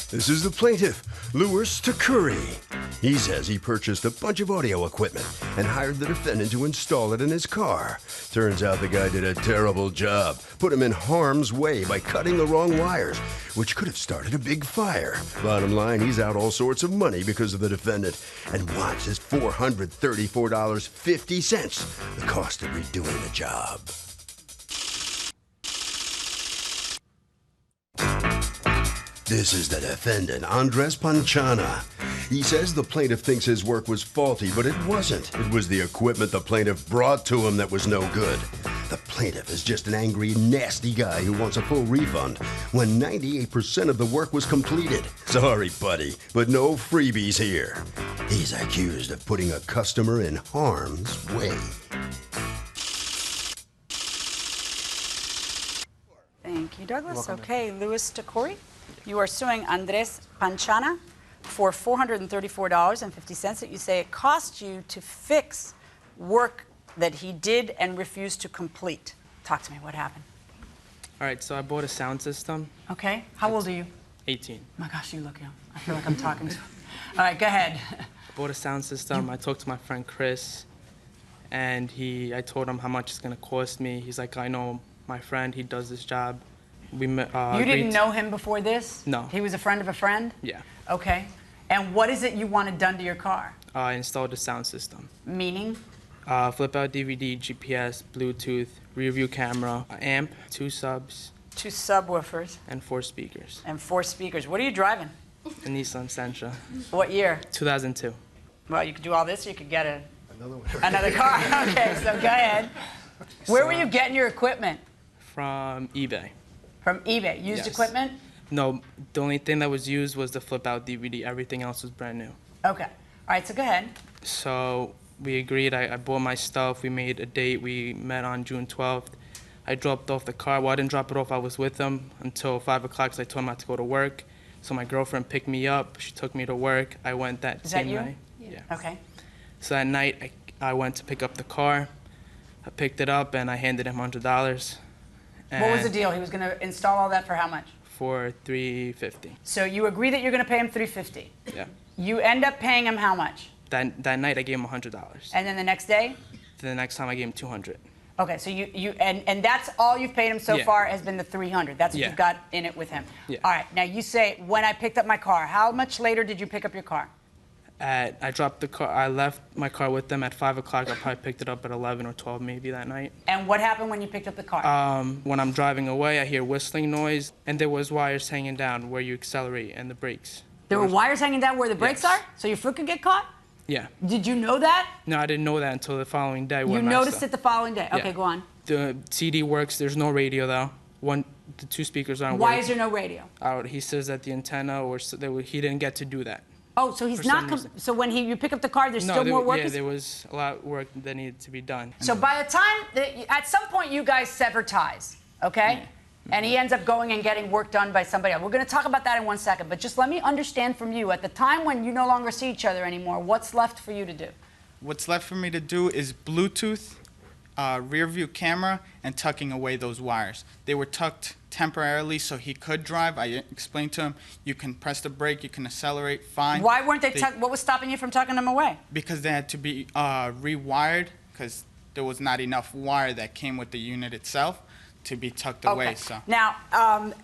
This is the plaintiff, Louis Takuri. He says he purchased a bunch of audio equipment and hired the defendant to install it in his car. Turns out the guy did a terrible job. Put him in harm's way by cutting the wrong wires, which could have started a big fire. Bottom line, he's out all sorts of money because of the defendant and wants his $434.50, the cost of redoing the job. This is the defendant, Andres Panchana. He says the plaintiff thinks his work was faulty, but it wasn't. It was the equipment the plaintiff brought to him that was no good. The plaintiff is just an angry, nasty guy who wants a full refund when 98% of the work was completed. Sorry, buddy, but no freebies here. He's accused of putting a customer in harm's way. Thank you, Douglas. Okay, Louis Takuri, you are suing Andres Panchana for $434.50 that you say it cost you to fix work that he did and refused to complete. Talk to me, what happened? All right, so I bought a sound system. Okay, how old are you? 18. Oh my gosh, you look young. I feel like I'm talking to All right, go ahead. I bought a sound system. I talked to my friend Chris, and I told him how much it's gonna cost me. He's like, I know my friend, he does this job. We met, you didn't know him before this? No. He was a friend of a friend? Yeah. Okay. And what is it you wanted done to your car? I installed a sound system. Meaning? Flip out DVD, GPS, Bluetooth, rear view camera, amp, 2 subs. 2 subwoofers. And 4 speakers. And 4 speakers. What are you driving? A Nissan Sentra. What year? 2002. Well, you could do all this, or you could get another car. Okay, so go ahead. Where were you getting your equipment? From eBay. From eBay? Used Yes. equipment? No, the only thing that was used was the flip out DVD. Everything else was brand new. Okay. All right, so go ahead. So we agreed. I bought my stuff. We made a date. We met on June 12th. I dropped off the car. Well, I didn't drop it off. I was with him until 5 o'clock because I told him I had to go to work. So my girlfriend picked me up. She took me to work. I went that same night. Yeah. Okay. So that night, I went to pick up the car. I picked it up, and I handed him $100. What was the deal? He was going to install all that for how much? For $350. So you agree that you're going to pay him $350. Yeah. You end up paying him how much? That night I gave him $100. And then the next day? The next time I gave him $200. Okay, so and that's all you've paid him so far has been the $300. That's what you've got in it with him. Yeah. All right. Now you say when I picked up my car. How much later did you pick up your car? I dropped the car. I left my car with them at 5 o'clock. I probably picked it up at 11 or 12 maybe that night. And what happened when you picked up the car? When I'm driving away, I hear whistling noise, and there was wires hanging down where you accelerate and the brakes. There were wires hanging down where the brakes are? So your foot could get caught? Yeah. Did you know that? No, I didn't know that until the following day. You noticed it the following day? Okay, Yeah. go on. The CD works. There's no radio, though. The 2 speakers aren't Why working. is there no radio? He says that the antenna, he didn't get to do that. Oh, so he's not. So when you pick up the car, there's still more work. Yeah, there was a lot of work that needed to be done. So by the time at some point you guys sever ties, okay? Yeah. And he ends up going and getting work done by somebody else. We're going to talk about that in 1 second, but just let me understand from you. At the time when you no longer see each other anymore, what's left for you to do? What's left for me to do is Bluetooth, rear view camera, and tucking away those wires. They were tucked temporarily so he could drive. I explained to him, you can press the brake, you can accelerate, fine. Why weren't they tucked? What was stopping you from tucking them away? Because they had to be rewired, because there was not enough wire that came with the unit itself to be tucked away. So now,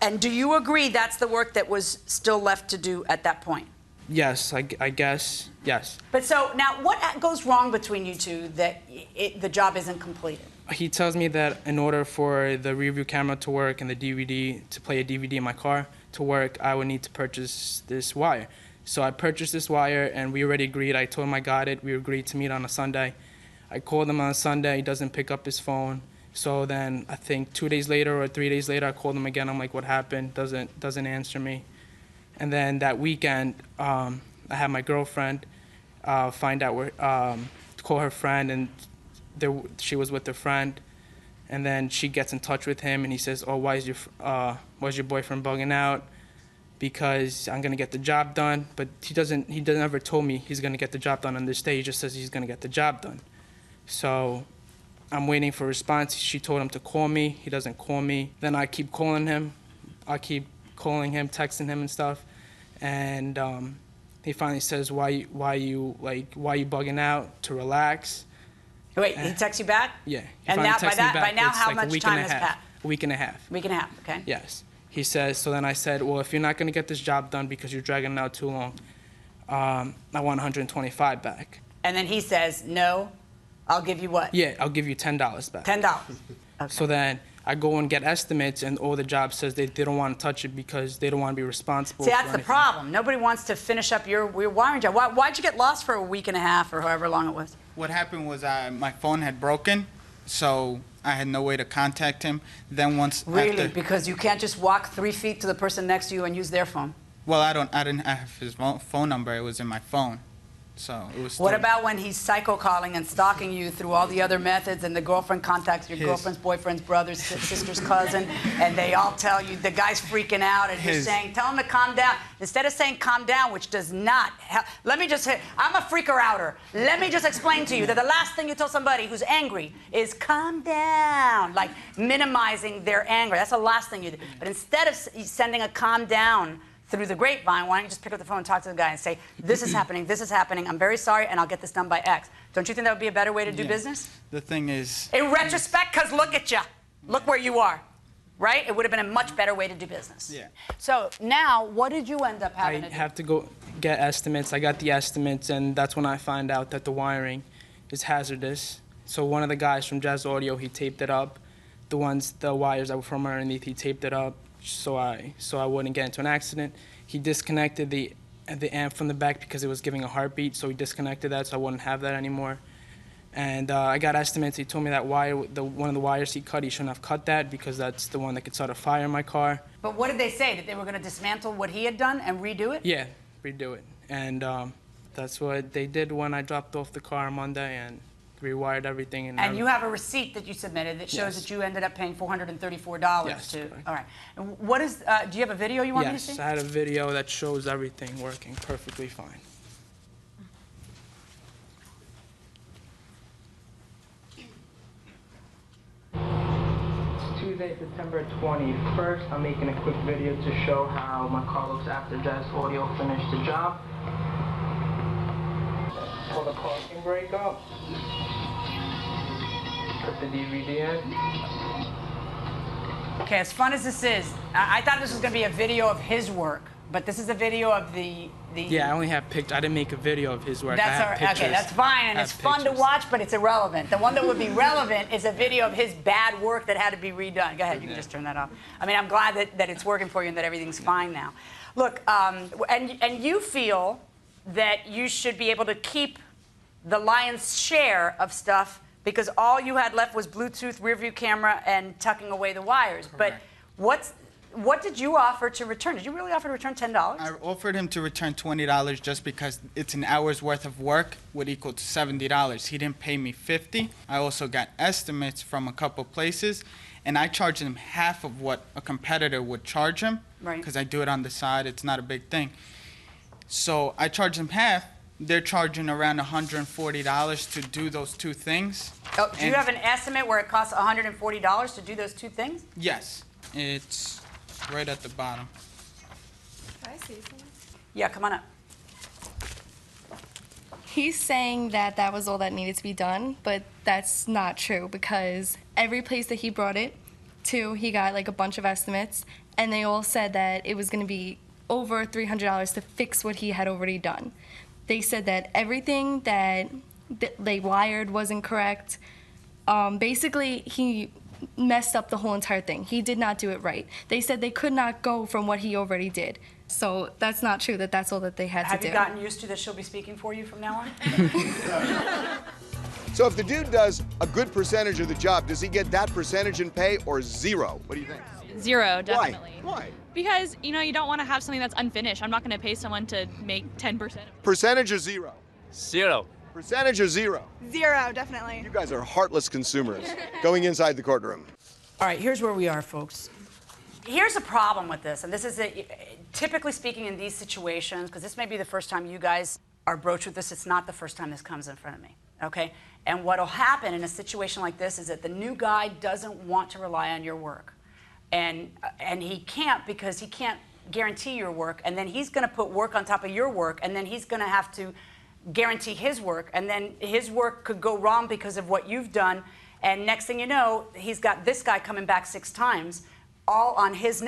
and do you agree that's the work that was still left to do at that point? Yes, I guess, yes. But so now what goes wrong between you two that the job isn't completed? He tells me that in order for the rear view camera to work and the DVD, to play a DVD in my car to work, I would need to purchase this wire. So I purchased this wire, and we already agreed. I told him I got it. We agreed to meet on a Sunday. I called him on a Sunday. He doesn't pick up his phone. So then I think 2 days later or 3 days later, I called him again. I'm like, what happened? Doesn't answer me. And then that weekend, I had my girlfriend find out call her friend, and she was with her friend. And then she gets in touch with him, and he says, "Oh, why is your boyfriend bugging out? Because I'm gonna get the job done." But he doesn't ever told me he's gonna get the job done on this day. He just says he's gonna get the job done. So I'm waiting for a response. She told him to call me. He doesn't call me. Then I keep calling him. I keep calling him, texting him and stuff. And he finally says, why you bugging out, to relax. Wait, he texts you back? Yeah. He And finally now, texts me back. by now, It's how like much time has passed? A week and a half. Week and a half, okay. Yes. He says, so then I said, well, if you're not going to get this job done because you're dragging it out too long, I want 125 back. And then he says, no, I'll give you what? Yeah, I'll give you $10 back. $10. Okay. So then I go and get estimates, and all the job says they don't want to touch it because they don't want to be responsible. See, for that's the anything. problem. Nobody wants to finish up your wiring job. Why'd you get lost for a week and a half or however long it was? What happened was my phone had broken, so I had no way to contact him. Then once Really? after, Because you can't just walk 3 feet to the person next to you and use their phone? well, I didn't have his phone number. It was in my phone, so it was. What still- about when he's psycho calling and stalking you through all the other methods, and the girlfriend contacts your girlfriend's boyfriend's brother's sister's cousin, and they all tell you the guy's freaking out, and you're saying, tell him to calm down. Instead of saying calm down, which does not help. I'm a freaker-outer. Let me just explain to you that the last thing you tell somebody who's angry is calm down, like minimizing their anger. That's the last thing you do. But instead of sending a calm down through the grapevine, why don't you just pick up the phone and talk to the guy and say, this is happening, I'm very sorry, and I'll get this done by X. Don't you think that would be a better way to do business? The thing is, In retrospect, because look at you. Look where you are, right? It would have been a much better way to do business. Yeah. So now, what did you end up having I to do? have to go get estimates. I got the estimates, and that's when I find out that the wiring is hazardous. So one of the guys from Jazz Audio, he taped it up. The wires that were from underneath, he taped it up so I wouldn't get into an accident. He disconnected the amp from the back because it was giving a heartbeat, so he disconnected that so I wouldn't have that anymore. And I got estimates. He told me that one of the wires he cut, he shouldn't have cut that because that's the one that could start a fire in my car. But what did they say? That they were going to dismantle what he had done and redo it? Yeah, redo it. And that's what they did when I dropped off the car on Monday and rewired everything. And you have a receipt that you submitted that shows that you ended up paying $434 Yes, to. correct. All right. And what is? Do you have a video you want me to see? Yes, I had a video that shows everything working perfectly fine. Tuesday, September 21st. I'm making a quick video to show how my car looks after Jazz Audio finished the job. Pull the parking brake up. Put the DVD in. Okay, as fun as this is, I thought this was going to be a video of his work, but this is a video of the. Yeah, I only have pictures. I didn't make a video of his work. I That's have all right. pictures. Okay, that's fine, and I it's have fun to pictures. watch, but it's irrelevant. The one that would be relevant is a video of his bad work that had to be redone. Go ahead, you can just turn that off. I mean, I'm glad that it's working for you and that everything's fine now. Look, and you feel that you should be able to keep the lion's share of stuff because all you had left was Bluetooth, rear view camera, and tucking away the wires. Correct. But what did you offer to return? Did you really offer to return $10? I offered him to return $20 just because it's an hour's worth of work would equal to $70. He didn't pay me $50. I also got estimates from a couple places, and I charged him half of what a competitor would charge him. Right. Because I do it on the side. It's not a big thing. So I charged him half. They're charging around $140 to do those two things. Oh, do you And- have an estimate where it costs $140 to do those two things? Yes. It's right at the bottom. Can I say something? Yeah, come on up. He's saying that that was all that needed to be done, but that's not true because every place that he brought it to, he got like a bunch of estimates, and they all said that it was going to be over $300 to fix what he had already done. They said that everything that they wired wasn't correct. Basically, he messed up the whole entire thing. He did not do it right. They said they could not go from what he already did. So that's not true that that's all that they had Have to you do. gotten used to that she'll be speaking for you from now on? So if the dude does a good percentage of the job, does he get that percentage in pay or zero? What do you think? Zero, definitely. Why? Because, you know, you don't want to have something that's unfinished. I'm not going to pay someone to make 10% of it. Percentage or zero? Zero. Percentage or zero? Zero, definitely. You guys are heartless consumers going inside the courtroom. All right, here's where we are, folks. Here's a problem with this, and this is typically speaking in these situations, because this may be the first time you guys are broached with this. It's not the first time this comes in front of me, okay? And what'll happen in a situation like this is that the new guy doesn't want to rely on your work. And he can't because he can't guarantee your work, and then he's going to put work on top of your work, and then he's going to have to guarantee his work, and then his work could go wrong because of what you've done, and next thing you know, he's got this guy coming back 6 times, all on his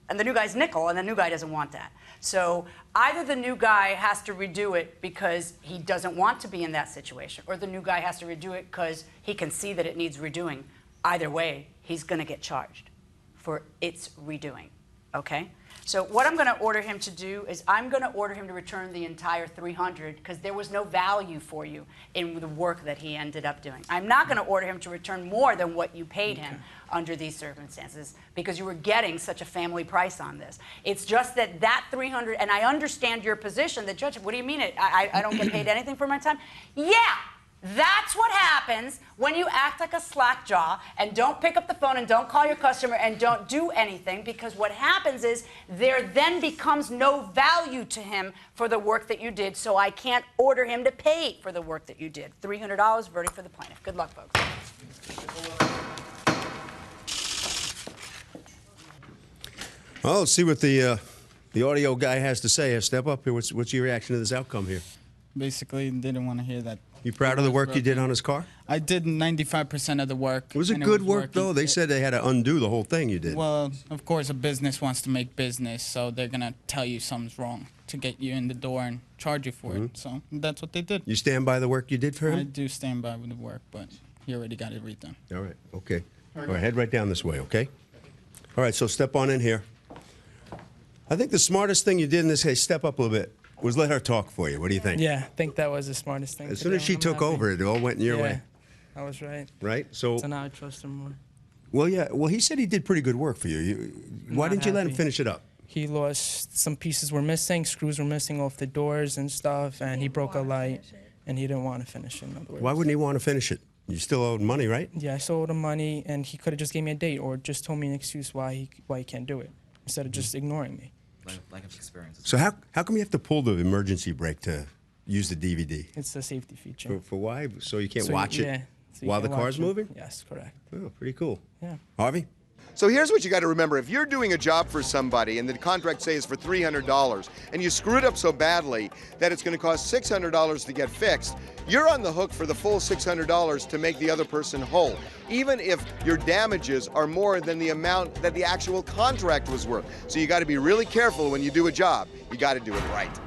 and the new guy's nickel, and the new guy doesn't want that. So either the new guy has to redo it because he doesn't want to be in that situation, or the new guy has to redo it because he can see that it needs redoing. Either way, he's going to get charged for its redoing, okay? So what I'm going to order him to do is I'm going to order him to return the entire $300 because there was no value for you in the work that he ended up doing. I'm not going to order him to return more than what you paid him under these circumstances because you were getting such a family price on this. It's just that that $300, and I understand your position, the judge, what do you mean I don't get paid anything for my time? Yeah. That's what happens when you act like a slack jaw and don't pick up the phone and don't call your customer and don't do anything, because what happens is there then becomes no value to him for the work that you did, so I can't order him to pay for the work that you did. $300, verdict for the plaintiff. Good luck, folks. Well, let's see what the audio guy has to say. Step up here. What's your reaction to this outcome here? Basically, didn't want to hear that. You proud of the work you did on his car? I did 95% of the work. Was it good work, though? They said they had to undo the whole thing you did. Well, of course, a business wants to make business, so they're going to tell you something's wrong to get you in the door and charge you for it. So that's what they did. You stand by the work you did for him? I do stand by with the work, but he already got it redone. All right, okay. All right, head right down this way, okay? All right, so step on in here. I think the smartest thing you did in this case, step up a little bit, was let her talk for you. What do you think? Yeah, I think that was the smartest thing. As soon as she took over, it all went in your way. I was right. Right? So now I trust him more. Well, yeah. Well, he said he did pretty good work for you. Why didn't you let him finish it up? He lost, some pieces were missing, screws were missing off the doors and stuff, and he broke a light, and he didn't want to finish it, in other words. Why wouldn't he want to finish it? You still owed money, right? Yeah, I still owed him money, and he could have just gave me a date or just told me an excuse why he can't do it, instead of just ignoring me. Lack of experience. So how come you have to pull the emergency brake to use the DVD? It's a safety feature. For why? So you can't watch it so while the car's moving? Yes, correct. Oh, pretty cool. Yeah. Harvey? So here's what you got to remember. If you're doing a job for somebody and the contract says for $300 and you screw it up so badly that it's going to cost $600 to get fixed, you're on the hook for the full $600 to make the other person whole, even if your damages are more than the amount that the actual contract was worth. So you got to be really careful when you do a job. You got to do it right.